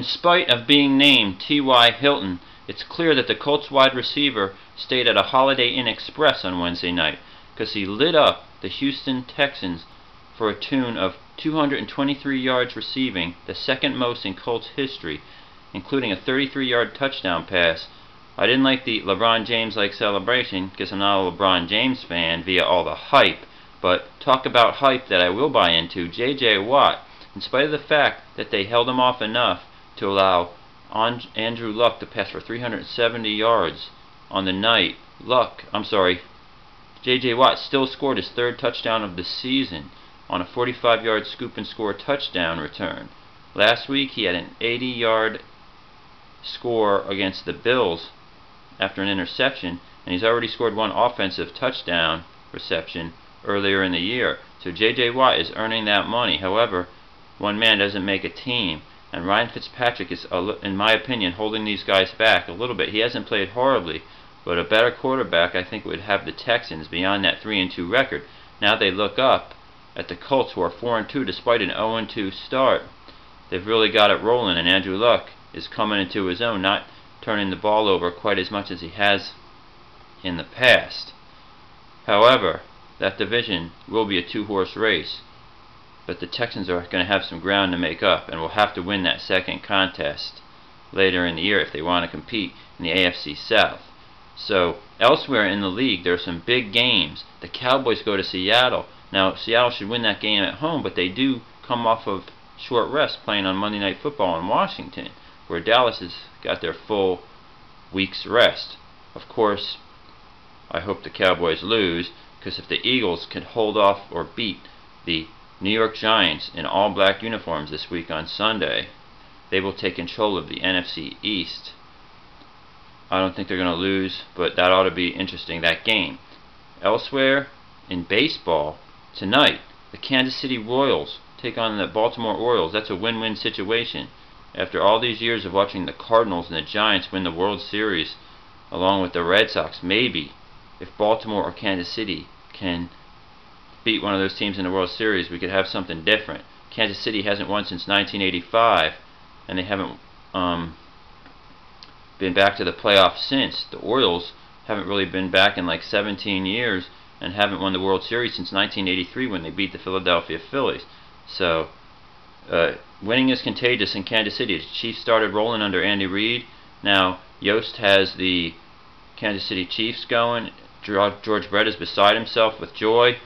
In spite of being named T.Y. Hilton, it's clear that the Colts wide receiver stayed at a Holiday Inn Express on Wednesday night, because he lit up the Houston Texans for a tune of 223 yards receiving, the second most in Colts history, including a 33-yard touchdown pass. I didn't like the LeBron James-like celebration because I'm not a LeBron James fan via all the hype, but talk about hype that I will buy into. J.J. Watt, in spite of the fact that they held him off enough to allow Andrew Luck to pass for 370 yards on the night, J.J. Watt still scored his third touchdown of the season on a 45-yard scoop and score touchdown return. Last week he had an 80-yard score against the Bills after an interception, and he's already scored one offensive touchdown reception earlier in the year. So J.J. Watt is earning that money. However, one man doesn't make a team, and Ryan Fitzpatrick is, in my opinion, holding these guys back a little bit. He hasn't played horribly, but a better quarterback I think would have the Texans beyond that 3-2 record. Now they look up at the Colts, who are 4-2 despite an 0-2 start. They've really got it rolling, and Andrew Luck is coming into his own, not turning the ball over quite as much as he has in the past. However, that division will be a two-horse race, but the Texans are going to have some ground to make up and will have to win that second contest later in the year if they want to compete in the AFC South. So elsewhere in the league there are some big games. The Cowboys go to Seattle. Now Seattle should win that game at home, but they do come off of short rest playing on Monday Night Football in Washington, where Dallas has got their full week's rest. Of course, I hope the Cowboys lose, because if the Eagles can hold off or beat the New York Giants in all-black uniforms this week on Sunday, they will take control of the NFC East. I don't think they're going to lose, but that ought to be interesting, that game. Elsewhere, in baseball, tonight, the Kansas City Royals take on the Baltimore Orioles. That's a win-win situation. After all these years of watching the Cardinals and the Giants win the World Series, along with the Red Sox, maybe, if Baltimore or Kansas City can beat one of those teams in the World Series, we could have something different. Kansas City hasn't won since 1985, and they haven't been back to the playoffs since. The Orioles haven't really been back in like 17 years and haven't won the World Series since 1983 when they beat the Philadelphia Phillies. So winning is contagious in Kansas City. The Chiefs started rolling under Andy Reid. Now Yost has the Kansas City Chiefs going. George Brett is beside himself with joy.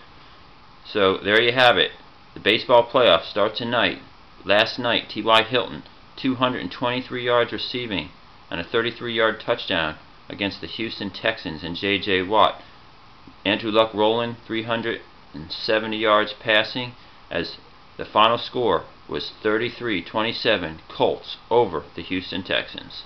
So there you have it. The baseball playoffs start tonight. Last night, T.Y. Hilton, 223 yards receiving and a 33-yard touchdown against the Houston Texans and J.J. Watt. Andrew Luck rolling, 370 yards passing, as the final score was 33-27 Colts over the Houston Texans.